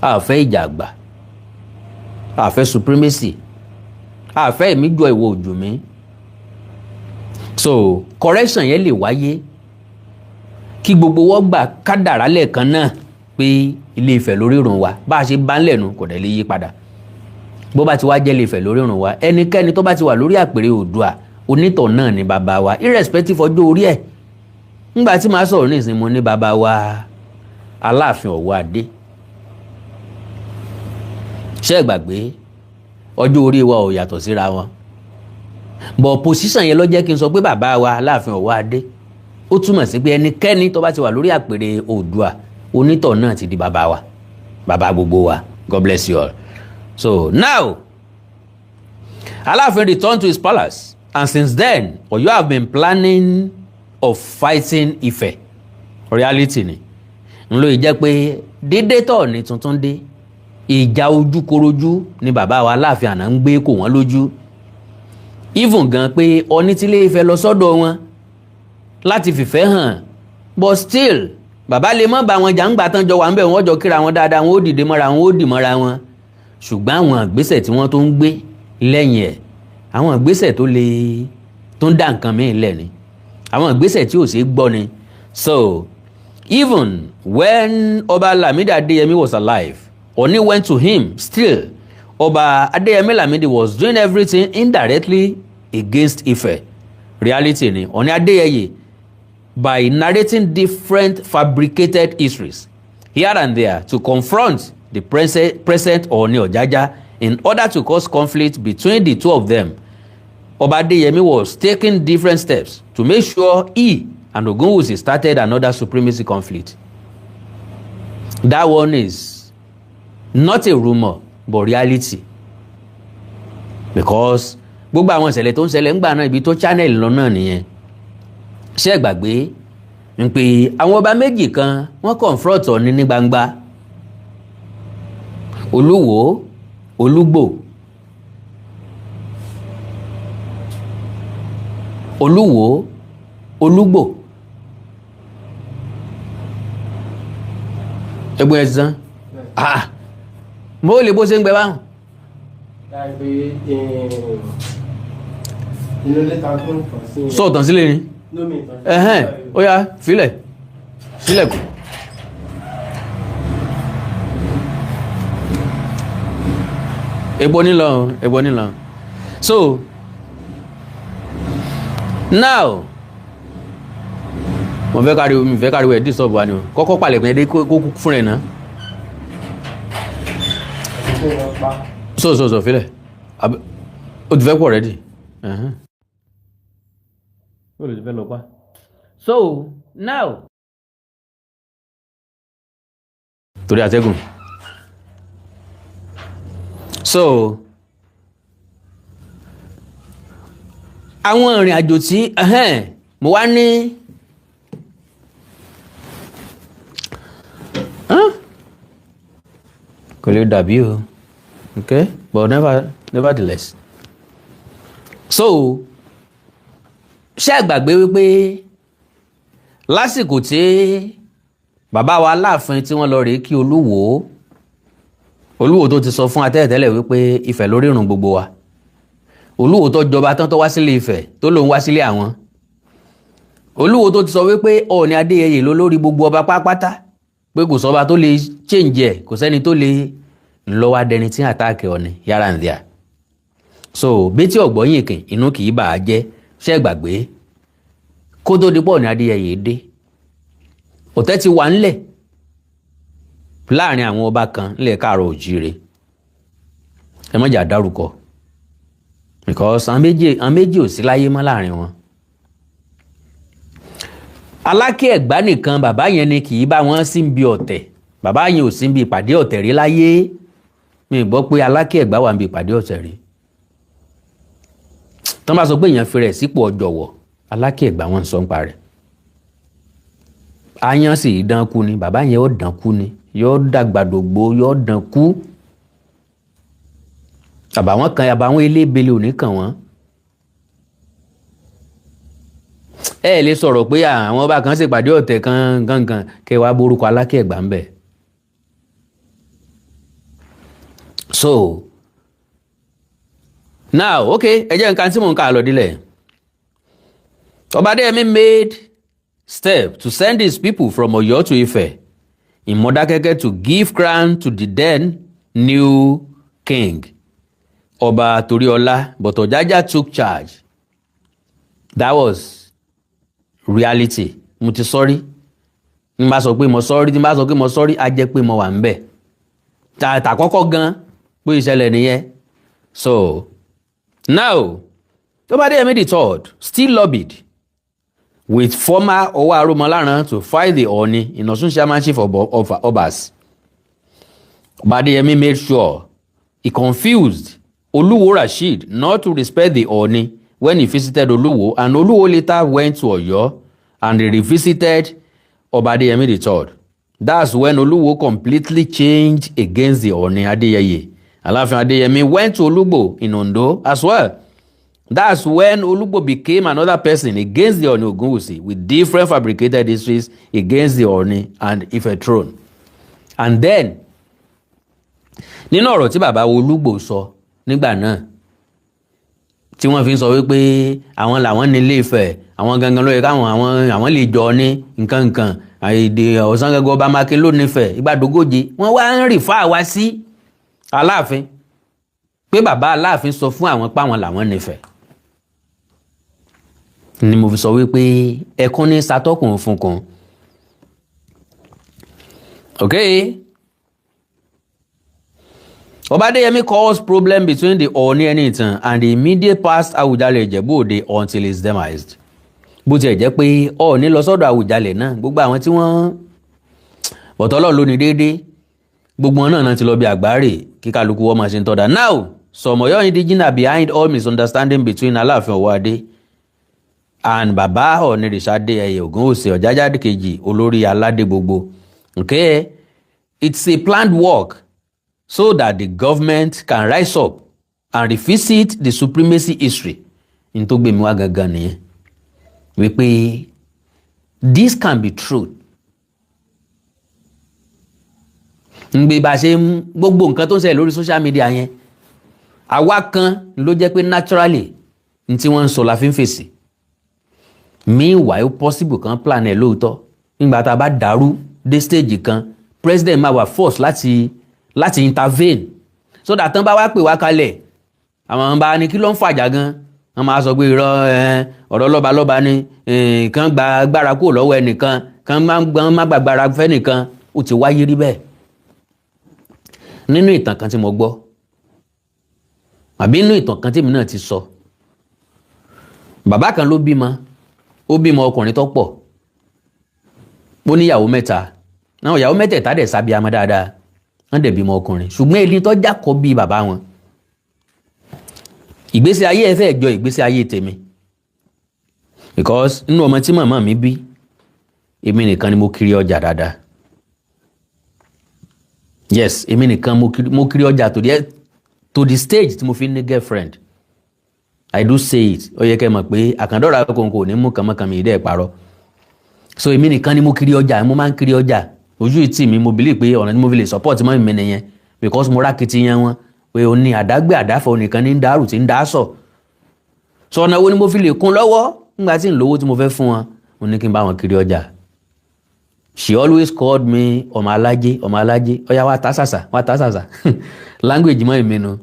A fẹ́ ìjà àgbà, a fẹ́ supremacy, a fẹ́ èmi jọ ìwọ ojú mi. So correction yẹn lè wáyé kí gbogbo wọ́n gbà kádàrá lẹ́ẹ̀kan náà pé Ilé-Ifẹ̀ lórí ìrun wa, bá a ṣe bá ń lẹ̀nu kò dẹ̀ lè yí padà. Bó bá ti wá jẹ́ Ilé-Ifẹ̀ lórí ìrun wa, ẹnikẹ́ni tó bá ti wà lórí àpèrè Oòduà, onítọ̀ náà ni bàbá wa, irrespective ọjọ́ orí ẹ̀. Nígbà tí màá sọ̀rọ̀ ní ìsìn, mo ní bàbá wa Aláàfin Ọ̀wọ́adé. Ṣé ẹ gbàgbé ọjọ́ orí wa ò yàtọ̀ síra wọn, but position yẹn ló jẹ́ kí n sọ pé bàbá wa Aláàfin Ọ̀wọ́adé. Ó túmọ̀ sí pé ẹnikẹ́ni tó bá ti wà lórí àpèrè Oòduà, onítọ̀ náà ti di bàbá wa, bàbá gbogbo wa. God bless you all. So now Aláàfin returned to his palace, and since then Ọ̀yọ́ have been planning of fighting Ifẹ̀. Reality ni n ló jẹ́ pé dédé tọ̀ ní tuntun dé, ìjà ojúkorojú ni bàbá wa Aláàfin àná ń gbé kò wọ́n lójú. Even gan pé Ọọ̀ni tí Ilé-Ifẹ̀ lọ sọ́dọ̀ wọn láti fìfẹ́ hàn, but still bàbá lè mọ́ bá wọn jà ń gbà tán jọ wà ń bẹ̀, wọ́n jọ kíra wọn dáadáa, wọn ó dìde mọ́ra wọn, ó dì mọ́ra wọn. Ṣùgbọ́n àwọn ìgbésẹ̀ tí wọ́n tó ń gbé lẹ́yìn ẹ̀, àwọn ìgbésẹ̀ tó ń dá nǹkan mìíràn lẹ̀ ni, àwọn ìgbésẹ̀ tí ò ṣeé gbọ́ ni. So even when Oba Lamidi Adeyemi was alive, Oni went to him. Still, Oba Adeyemi Lamidi was doing everything indirectly against Ife. Reality ni Oni Adeyeye, by narrating different fabricated histories here and there to confront the present Oni Ojaja in order to cause conflict between the two of them. Oba Adeyemi was taking different steps to make sure he and Ogunwusi started another supremacy conflict. That one is not a rumor but reality, because gbogbo àwọn ìṣẹ̀lẹ̀ tó ń ṣẹlẹ̀ ńgbà náà ibi tó channel lọ náà nìyẹn. Ṣé ẹ gbàgbé ń pé àwọn ọba méjì kan wọ́n confront Ọọ̀ni ní gbangba, Olúwo, Olúgbò. Olúwo, Olúgbò. Ẹgbẹ́ ẹ̀sán. Mo lè bó ṣe ń gbẹ báhùn. inú lẹ́tà tó ń tàn sí. sọ tàn sílé ni. Ó yá filẹ̀ sílẹ̀kùn. Epo nílò. So now mo fẹ́ káriwo ẹ̀ disturb wa ni o kọ́kọ́ palẹ̀kùn ẹ̀dẹ́ kó kú fún ẹ̀ náà. So filẹ̀ o ti fẹ́ pọ̀ rẹ́dì. O lè fẹ́ lọ pa. So now torí àtẹ́gùn. So àwọn ìrìn àjò tí mo wá ní kò lè dàbí o, okay, but nevertheless. So ṣé ẹ gbàgbé wípé lásìkò tí bàbá wa Aláàfin tí wọ́n lọ rèé kí Olúwo tó ti sọ fún atẹ́tẹ́lẹ̀ wípé Ifẹ̀ lórí ìrùn gbogbo wa, Olúwo tó jọba tán tó wá sílé Ifẹ̀ tó lòun wá sílé àwọn, Olúwo tó ti sọ wípé Ọọ̀ni Adéyẹyè ló lórí gbogbo ọba pátápátá, pé kò sọba tó lè change ẹ̀, kò sẹ́ni tó lè lọ́wọ́ adẹni tí àtàkì Ọọ̀ni yára ń dìá. So bétí ọ̀gbọ́yìn kìn inú kì í bà á jẹ́. Ṣé gbàgbé kó tó di pọ̀ Ọọ̀ni Adéyẹyè dé, ọ̀tẹ̀ ti wà ńlẹ̀ láàrin àwọn ọba kan nílẹ̀ Káàárọ̀ Oòjíire. Ẹ má jà dárúkọ because àwọn méjì ò sí láyé mọ́ láàrin wọn. Aláké Ẹ̀gbá nìkan bàbá yẹn ni kì í bá wọn sí bí ọ̀tẹ̀, bàbá yẹn ò sí bí ìpàdé ọ̀tẹ̀ rí láyé. Mi gbọ́ pé Aláké Ẹ̀gbá wà bí ìpàdé ọ̀tẹ̀ rí. Tán bá sọ pé èèyàn fi rẹ̀ sípò ọ̀jọ̀wọ̀, Aláké Ẹ̀gbá wọn sọ ń parẹ́. Ayan sì dán kú ni, bàbá yẹn ó dán kú ni, yóò dàgbàdògbò yóò dán kú. àbàwọn elébele ò ní kàn wọ́n. Ẹ lè sọ̀rọ̀ pé àwọn ọba kan ṣèpàdé ọ̀tẹ̀ kan gangan kẹwàá borúkọ Aláké Ẹ̀gbá ń bẹ̀. So now okay, ẹ jẹ́ nǹkan tí mò ń kà lọ dílẹ̀. Ọba Adéyẹmí made step to send his people from Ọ̀yọ́ to Ifẹ̀ in Modakeke to give crown to the then new king, Ọba Toriola, but Ọjájá took charge. That was reality. Mo ti sọ́rí. Ní bá sọ pé mo sọ́rí, á jẹ́ pé mo wà ń bẹ̀. Tàkọ́kọ́ gan pé ìṣẹ̀lẹ̀ nìyẹn. So now, Ọba Adéyẹmí III still lobbied with former Ọwọ́ Aromọláran to fight the Ọọ̀ni in Ọ̀ṣun chairmanship of Obas. Ọba Adéyẹmí made sure he confused Olúwo Rasheed not to respect the Ọọ̀ni when he visited Olúwo, and Olúwo later went to Ọ̀yọ́ and he revisited Ọba Adéyẹmí III. That's when Olúwo completely changed against the Ọọ̀ni Adéyẹyè. Aláàfin Adéyẹmí went to Olúgbò in Ondo as well. That's when Olúgbò became another person against the Ọọ̀ni Ògúnwùsì with different fabricated histories against the Ọọ̀ni and Ifẹ̀ throne. And then, nínú ọ̀rọ̀ tí bàbá Olúgbò sọ nígbà náà, tí wọ́n fi ń sọ wípé àwọn làwọn ní Ilé Ifẹ̀, àwọn gangan ló yẹ káwọn àwọn lè jọ ní nǹkan àìdè Ọ̀ṣán gangan Ọba Mákin ló nífẹ̀ẹ́ Ìgbàdógójì, wọ́n wá ń rìfà wá sí Aláàfin pé bàbá Aláàfin sọ fún àwọn páwọn làwọn nífẹ̀ẹ́. Ni mo fi sọ wípé ẹkún ní satọ́kùn fúnkun. Okay. Ọba Adéyẹmí caused problem between the Ọọ̀ni Ẹniìtàn and the immediate past Awùjalẹ̀ Ìjẹ̀bú-Òde until his demise. Bó tiẹ̀ jẹ́ pé Ọọ̀ni lọ sọ́dọ̀ Awùjalẹ̀ náà, gbogbo àwọn tí wọ́n bọ̀tọ́lọ̀ lónìí déédéé, gbogbo wọn náà ti lọ bí àgbáre kí kálukú wọ́n máa ṣe ń tọ́da. Now, some Ọ̀yọ́ indigenous behind all misunderstanding between Aláàfin Ọwọ́adé and Baba Ọ̀nìrìṣà Adéyẹyè Ògúnwùsì Ọ̀jájá kejì olórí aládé gbogbo. Okay, it's a planned work so that the government can rise up and revisit the supremacy history. In tó gbé mi wá gangan nìyẹn. Wípé this can be true. Ngbé bá ṣe gbogbo nǹkan tó ń ṣẹlẹ̀ lórí social media yẹn, àwa kan ló jẹ́ pé naturally ní tí wọ́n ń sọ la fi ń fèsì. Meanwhile ó possible kan plan ẹ̀ lóòótọ́ nígbà tá a bá dàrú dé stage kan president máa wà force láti intervene so that tán bá wá pè wá kalẹ̀ àwọn bá ní kí ló ń fàjà gan wọ́n máa sọ pé irọ́ ọ̀rọ̀ lọ́balọ́ba ni kan gba agbára kúrò lọ́wọ́ ẹnìkan kan má gbàgbára fẹ́nìkan ó ti wáyé rí bẹ́ẹ̀. Nínú ìtàn kan tí mo gbọ́ àbí nínú ìtàn kan tí mi náà ti sọ, bàbá kan ló bímọ ọkùnrin tó pọ̀, ó níyàwó mẹ́ta, náà ìyàwó mẹ́tẹ̀ẹ̀ta dẹ̀ sábíamọ dáadáa, wọ́n dẹ̀ bímọ ọkùnrin, ṣùgbọ́n ẹni tó jákọ́ bí bàbá wọn ìgbésí ayé ẹ fẹ́ jọ ìgbésí ayé tèmi, because nínú ọmọ tí màmá mi bí èmi nìkan ni mo kiri ọjà dáadáa. Yes, èmi nìkan mo kiri ọjà to the stage tí mo fi ní girlfriend. I do say it, ó yẹ kẹ́ mọ̀ pé àkàndọ́ra kòkòrò ní mú kànmọ́kànmí ìdẹ́ ìparọ́. So èmi nìkan ni mo kiri ọjà, mo máa ń kiri ọjà ojú ìtì mi, mo believe pé ọ̀nà tí mo fi lè support mọ́ mi nìyẹn because mo rákìtì yẹn wọn pé o ní àdágbé àdáfọ̀ nìkan ní dàrú tí ń dá sọ. So ọ̀nà wo ni mo fi lè kún lọ́wọ́ nígbà tí ń lówó tí mo fẹ́ fún wọn, mo ní kí n bá wọn kiri ọjà. She always called me ọmọ alájé, ọya wá tá sàsà language mọ́ ìmí nu,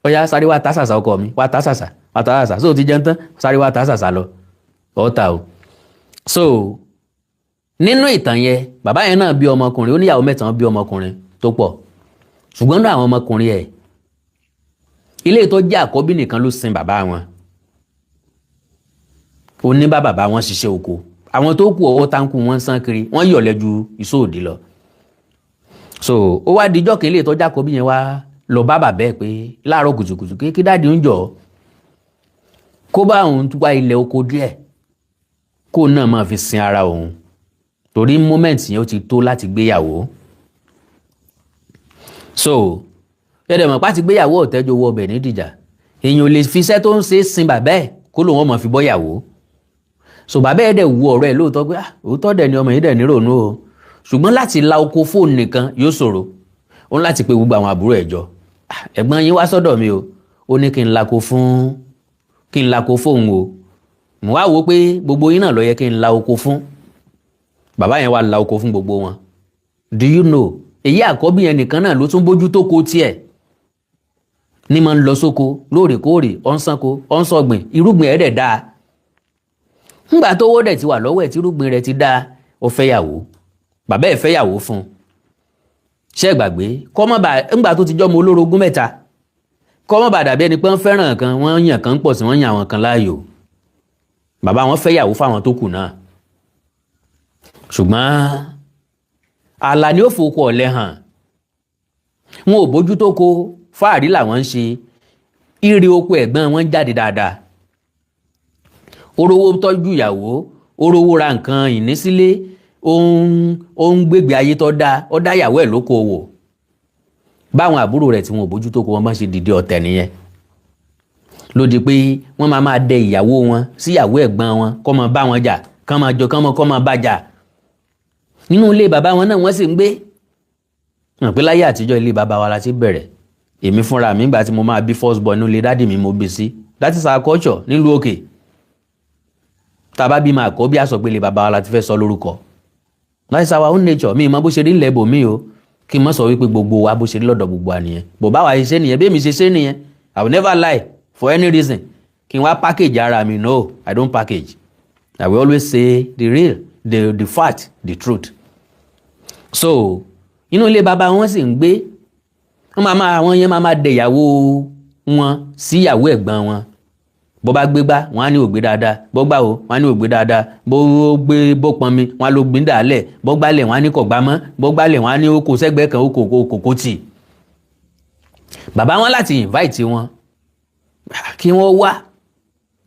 ọya sáré wá tá sàsà ọkọ mi, wá tá sàsà so ti jẹun tán sáré wá tá sàsà lọ ọ̀tá o. So nínú ìtàn yẹn bàbá yẹn náà bí ọmọkùnrin, ó níyàwó mẹ́ta, ó bí ọmọkùnrin tó pọ̀, ṣùgbọ́n náà àwọn ọmọkùnrin ẹ̀ ilé tó jẹ́ àkọ́bí nìkan ló sin bàbá wọn, ó ní bá bàbá wọn ṣiṣẹ́ oko, àwọn tó kù ọwọ́ táǹkù wọn sán kiri, wọ́n yọ̀lẹ́ ju ìsóòdì lọ. So ó wá dijọ́ kan ilé tó jẹ́ àkọ́bí yẹn wá lọ bá bàbá ẹ̀ pé láàárọ̀ kùtùkùtù kí dáàdi ń jọ kó bá òun wá ilẹ̀ oko díẹ̀ kó náà máa fi sin ara òun, torí moment yẹn ó ti tó láti gbéyàwó. So ẹ̀dẹ̀ mọ̀ pá ti gbéyàwó ọ̀tẹ́jọ́ owó ọbẹ̀ nídìjà, èèyàn ò lè fi iṣẹ́ tó ń ṣe sin bàbá ẹ̀ kó lòun ọmọ fi bọ́yàwó. So bàbá ẹ̀ dẹ̀ wú ọ̀rọ̀ ẹ̀ lóòótọ́ pé òótọ́ dẹ̀ ni ọmọ yìí dẹ̀ ní rònú o, ṣùgbọ́n láti la oko fóònù nìkan yóò ṣòro, ó ń láti pe gbogbo àwọn àbúrò ẹ̀ jọ. Ẹ̀gbọ́n yín wá sọ́dọ̀ mi o, ó ní kí n lako fóun o, mo wá wò pé gbogbo yín náà ló yẹ kí n la oko fún. Bàbá yẹn wá la oko fún gbogbo wọn. Do you know, èyí àkọ́bí yẹn nìkan náà ló tún bójú tó ko tiẹ̀, ní máa ń lọ sóko lóòrèkóòrè, ó ń sanko, ó ń sọ̀gbìn, irúgbìn ẹ̀ dẹ̀ dáa. Ńgbà tó owó dẹ̀ ti wà lọ́wọ́ ẹ̀ tí irúgbìn rẹ̀ ti dáa, ó fẹ́yàwó, bàbá ẹ̀ fẹ́yàwó fún. Ṣé gbàgbé ńgbà tó ti jọ́ mọ olórogún mẹ́ta, kọ́mọ́ bá dàbí ẹni pé wọ́n fẹ́ràn kan, wọ́n yàn kan pọ̀ sí, wọ́n yàn àwọn kan láàyò. Bàbá wọn fẹ́yàwó fáwọn tó kù náà, ṣùgbọ́n àlà ni ó fòkó ọ̀lẹ́ hàn, wọn ò bójú tó ko, fáàrí làwọn ń ṣe, ire oko ẹ̀gbọ́n wọn jáde dáadáa, orówó tọ́jú ìyàwó, orówó ra nǹkan ìní sílé, ó ń gbégbé ayé tó dáa, ó dá ìyàwó ẹ̀ lóko wò. Báwọn àbúrò rẹ̀ tí wọn ò bójú tó ko wọn bá ṣe dìde ọ̀tẹ̀ nìyẹn, lódì pé wọ́n máa dẹ ìyàwó wọn sí ìyàwó ẹ̀gbọ́n wọn kó máa bá wọn jà, kán máa jọ kán máa bá jà. Nínú ilé bàbá wọn náà wọ́n sì ń gbé. Wọ́n pé láyé àtijọ́ ilé bàbá wa la ti bẹ̀rẹ̀. Èmi fúnra mi ìgbà tí mo máa bí first born nílé dádì mi mo bí sí. That is our culture nílùú òkè. Tá bá bí máa kọ́ bí a sọ pé ilé bàbá wa la ti fẹ́ sọ lórúkọ. That is our own nature. Mi mọ bó ṣe rí ńlẹ̀ bò mí o, kí n má sọ wípé gbogbo wa bó ṣe rí lọ́dọ̀ gbogbo wa nìyẹn. Bò bá wa ṣe nìyẹn, bí mi ṣe ṣe nìyẹn. I will never lie for any reason. Kí n wá package ara mi, no, I don't package. I will always say the real, the fact, the truth. So inú ilé bàbá wọn sì ń gbé, àwọn yẹn máa dẹ ìyàwó wọn sí ìyàwó ẹ̀gbọ́n wọn. Bó bá gbé gbá wọn á ní ó gbé dáadáa, bó gbá o wọn á ní ó gbé dáadáa, bó pọn mi wọn á ló gbé dàálẹ̀, bó gbálẹ̀ wọn á ní kò gbá mọ́, bó gbálẹ̀ wọn á ní ó kó sẹ́gbẹ́ kan ó kò tì. Bàbá wọn láti invite wọn kí wọ́n wá,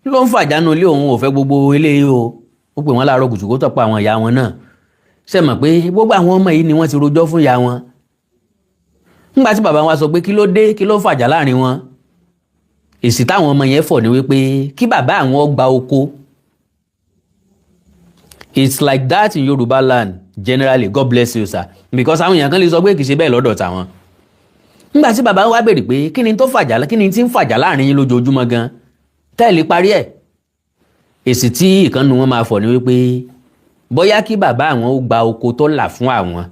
ló ń fàjánù ilé òun ò fẹ́ gbogbo eléyìí o. Ó pè wọ́n láàárọ̀ kùtù kó tọ́pọ̀ àwọn ìyá wọn náà. Ṣé mọ̀ pé gbogbo àwọn ọmọ yìí ni wọ́n ti rojọ́ fún ìyá wọn. Nígbà tí bàbá wọn sọ pé kí ló dé, kí ló fàjà láàrin wọn, èsì táwọn ọmọ yẹn fọ̀ ni wípé kí bàbá àwọn gba oko. It's like that in Yoruba land generally, God bless you sir, because àwọn èèyàn kan lè sọ pé kì í ṣe bẹ́ẹ̀ lọ́dọ̀ tàwọn. Nígbà tí bàbá wa béèrè pé kí ni tí ń fàjà láàrin yín lójoojúmọ́ gan, tẹ́ẹ̀lì parí ẹ̀. Èsì tí ìkànnì wọn máa fọ̀ ni wípé bóyá kí bàbá àwọn ó gba oko tó là fún àwọn,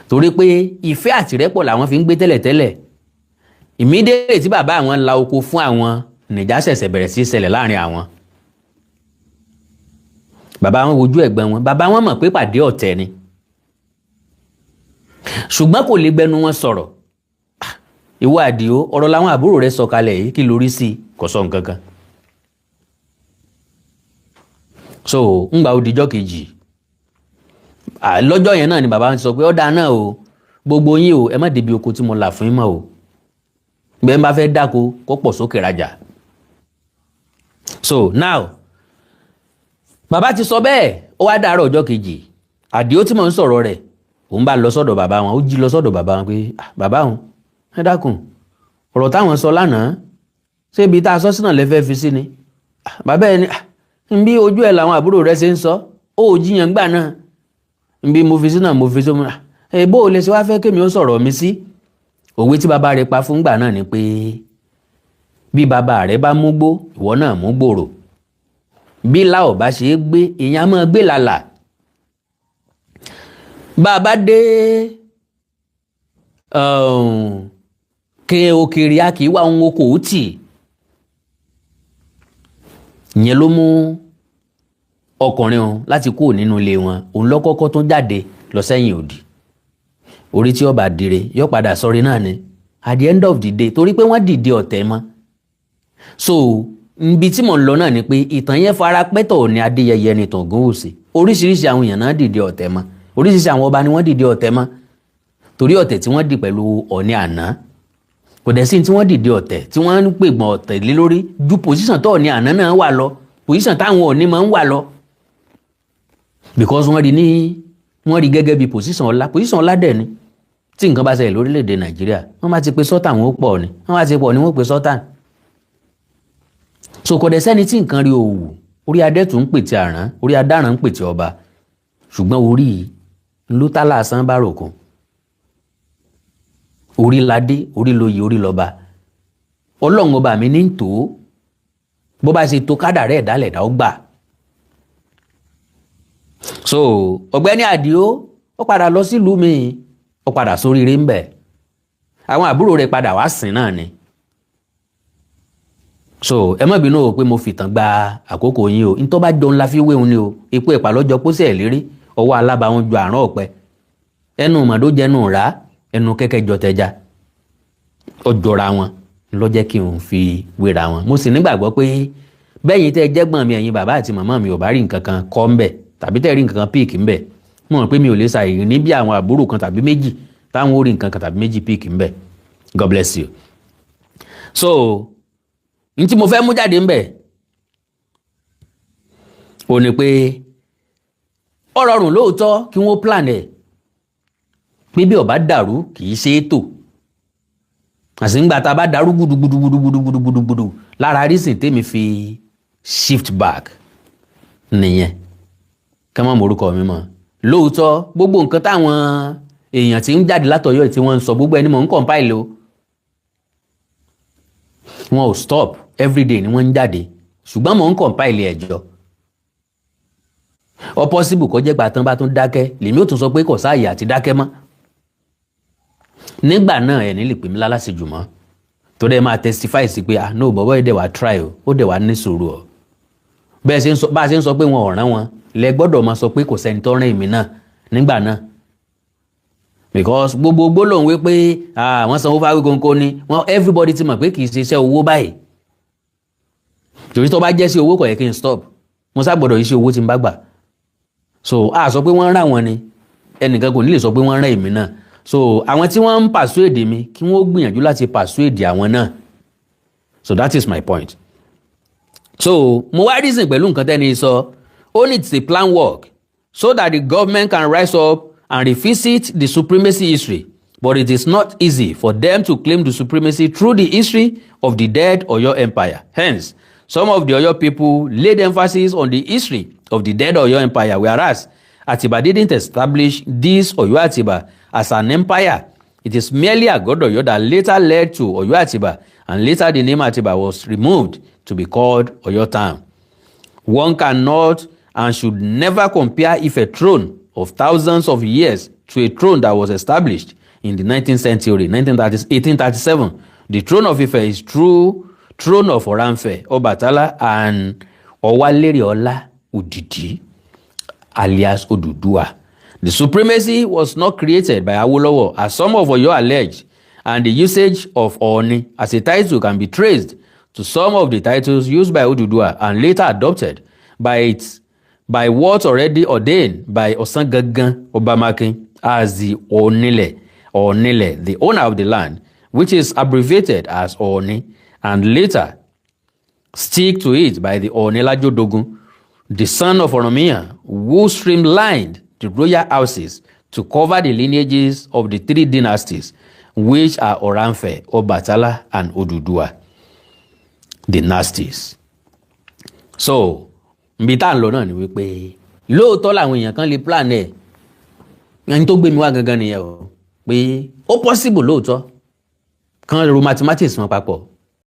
torí pé ìfẹ́ àtìrẹ́pọ̀ làwọn fi ń gbé tẹ́lẹ̀tẹ́lẹ̀. Ìmídèrè tí bàbá àwọn la oko fún àwọn, nìjà ṣẹ̀ṣẹ̀ bẹ̀rẹ̀ sí ṣẹlẹ̀ láàrin àwọn. Bàbá wọn wojú ẹ̀gbọ́n wọn, bàbá wọn mọ̀ pé pàdé ọ̀tẹ̀ ni, ṣùgbọ́n kò lè gbẹnu wọn sọ̀rọ̀. Ìwọ Àdìó, ọ̀rọ̀ làwọn àbúrò rẹ̀ sọ kalẹ̀ yìí, kí lórí sí kò sọ nǹkan kan. So ńgbà ó dijọ́ kejì, lọ́jọ́ yẹn náà ni bàbá wọn sọ pé ọ̀dà náà o, gbogbo yín o, ẹ má débi oko tí mo là fún yín mọ́ o, bẹ́ẹ̀ bá fẹ́ dáko kó pọ̀ sókè rajà. So now bàbá ti sọ bẹ́ẹ̀, ó wá dàárọ̀ ọjọ́ kejì, Àdìó tí mò ń sọ̀rọ̀ rẹ̀, òun bá lọ sọ́dọ̀ bàbá wọn, ó jí lọ sọ́dọ̀ bàbá wọn pé bàbá wọn, ẹ dákun, ọ̀rọ̀ táwọn sọ lánàá ṣé ibi tá a sọ sínú lẹ́fẹ́ fi sí ni? Bàbá ẹni bí ojú ẹ̀ làwọn àbúrò rẹ̀ ṣe ń sọ, ó jiyàn gbà náà, bí mo fi sí náà mo fi sí múra. Bó o lè ṣe wá fẹ́ kémi ó sọ̀rọ̀ mi sí? Òwe tí bàbá rẹ̀ pa fún gbà náà ni pé bí bàbá rẹ̀ bá mú gbó, ìwọ náà mú gbòòrò. Bí láò bá ṣe é gbé, èèyàn máa gbé lálà. Bàbá dé kẹ òkèrè a kì í wá ohun oko tì. Ìyẹn ló mú ọkùnrin òun láti kúrò nínú ilé wọn, òun lọ́kọ́kọ́ tó jáde lọ sẹ́yìn òdì. Orí tí ọba dire yóò padà sọrí náà ni at the end of the day, torí pé wọ́n dìde ọ̀tẹ̀ mọ́. So ibi tí mò ń lọ náà ni pé ìtàn yẹn fara pẹ́tọ̀ ní Adéyẹyẹ ní Tògúnwùsì. Oríṣiríṣi àwọn èèyàn náà dìde ọ̀tẹ̀ mọ́, oríṣiríṣi àwọn ọba ni wọ́n dìde ọ̀tẹ̀ mọ́, torí ọ̀tẹ̀ tí wọ́n dì pẹ̀lú Ọọ̀ni àná kò dẹ̀ sí tí wọ́n dìde ọ̀tẹ̀ tí wọ́n ń pègbọ̀n ọ̀tẹ̀ lé lórí ju pòsíṣàn tó Ọọ̀ni àná náà wà lọ, pòsíṣàn táwọn Ọọ̀ni máa ń wà lọ, because wọ́n rí gẹ́gẹ́ bí pòsíṣàn ọlá dẹ̀ ni. Tí nǹkan bá ṣẹlẹ̀ lórílẹ̀‐èdè Nàìjíríà, wọ́n bá ti pe sọ́tàn wọn ó pọ̀ ni, wọ́n bá ti pọ̀ ni wọ́n pe sọ́tàn. So kò dẹ̀ sẹ́ni tí nǹkan rí òwú, orí adẹ́tù ń pè tí àrán, orí adáràn ń pè tí ọba, ṣùgbọ́n orí ló tá lásán bá ròkun. Orí ládé, orí lóyè, orí lọ́ba. Ọlọ́run ọba mi ní tó, bó bá ṣe tó kádàrá ẹ̀dá lẹ̀dá ó gbà. So ọ̀gbẹ́ni Àdìó ó padà lọ sílùú mi, ó padà sóríire ń bẹ̀, àwọn àbúrò rẹ̀ padà wá sìn náà ni. So ẹ má bínú o pé mo fìtàn gba àkókò yín o, ntọ́ bá jọ ńlá fi wéhun ni o, epo ẹ̀pà lọ́jọ́ pósẹ̀ lérí, ọwọ́ alábàáwọn ju àrán ọ̀pẹ, ẹnu màdó jẹnu rà, ẹnu kẹ́kẹ́ jọ tẹja, ọjọ́ra wọn ló jẹ́ kí n fi wéra wọn. Mo sì nígbàgbọ́ pé bẹ́yìn tẹ́ jẹ́gbọ́n mi, ẹ̀yin bàbá àti màmá mi ò bá rí nǹkan kan kọ́ ń bẹ̀, tàbí tẹ́ rí nǹkan kan píìkì ń bẹ̀, mo mọ̀ pé mi ò lè ṣàìrí ní bí àwọn àbúrò kan tàbí méjì táwọn ó rí nǹkan kan tàbí méjì píìkì ń bẹ̀. God bless you. So n tí mo fẹ́ mú jáde ń bẹ̀ ò ní pé ó rọrùn lóòótọ́ kí wọ́n plan ẹ̀, pé bí ó bá dàrú kì í ṣe é tò. Àsìngbà tá a bá dàrú gudugudugudugudugudugudu lára rísìn tèmi fi shift back nìyẹn. Ká má morúkọ mi mọ́. Lóòótọ́ gbogbo nǹkan táwọn èèyàn tí ń jáde látọ̀yọ́ tí wọ́n ń sọ, gbogbo ẹni mò ń compile o. Wọn ò stop, everyday ni wọ́n ń jáde, ṣùgbọ́n mò ń compile ẹ̀jọ́. Ó possible kó jẹ́ gbà tán bá tún dákẹ́, lèmi ò tún sọ pé kò sáàyè àti dákẹ́ mọ́. Nígbà náà ẹ̀ ní lè pè mí lálásejù mọ́, tó dẹ̀ máa testify sí pé no bọ̀bọ́ ẹ̀ dẹ̀ wá try o, ó dẹ̀ wá ní sùúrù o. Bá a ṣe ń sọ pé wọn ò rán wọn, lẹ gbọ́dọ̀ máa sọ pé kò sẹ́ni tó rán èmi náà nígbà náà. Because gbogbo gbólóhùn wí pé wọ́n sanwó fáwí kónkó ni, everybody ti mọ̀ pé kì í ṣe iṣẹ́ owó báyìí. Torí tó bá jẹ́ sí owó kò yẹ kí n stop, mo sá gbọ́dọ̀ iṣẹ́ owó tí n bá gbà. So a sọ pé wọ́n rán wọn ni, ẹnìkan kò ní lè sọ pé wọ́n rán èmi náà. So àwọn tí wọ́n ń persuade mi kí wọ́n gbìyànjú láti persuade àwọn náà. So that is my point. So mo wá reason pẹ̀lú nǹkan tẹ́ni sọ, ó ní it's a plan work so that the government can rise up and revisit the supremacy history, but it is not easy for them to claim the supremacy through the history of the dead Oyo Empire. Hence, some of the Oyo people laid emphasis on the history of the dead Oyo Empire, whereas Atiba didn't establish this Oyo Atiba as an empire. It is merely Agodo Oyo that later led to Oyo Atiba, and later the name Atiba was removed to be called Oyo town. One cannot and should never compare Ife throne of thousands of years to a throne that was established in the 19th century, 1837. The throne of Ife is true throne of Oranfe, Obatala, and Owaleriola Udidi, alias Odudua. The supremacy was not created by Awolowo, as some of Oyo allege, and the usage of Oni as a title can be traced to some of the titles used by Odudua and later adopted by what already ordained by Osangangan Obamakin as the Onile, the owner of the land, which is abbreviated as Oni, and later stick to it by the Onelajodogun, the son of Oromia, who streamlined the royal houses to cover the lineages of the three dynasties, which are Oranfe, Obatala, and Odudua dynasties. So, nbi tá ń lọ náà ni wípé lóòótọ́ làwọn èèyàn kan lè plan ẹ̀ ẹni tó gbé mi wá gangan nìyẹn o pé ó possible lóòótọ́ kan ro mathematics wọn papọ̀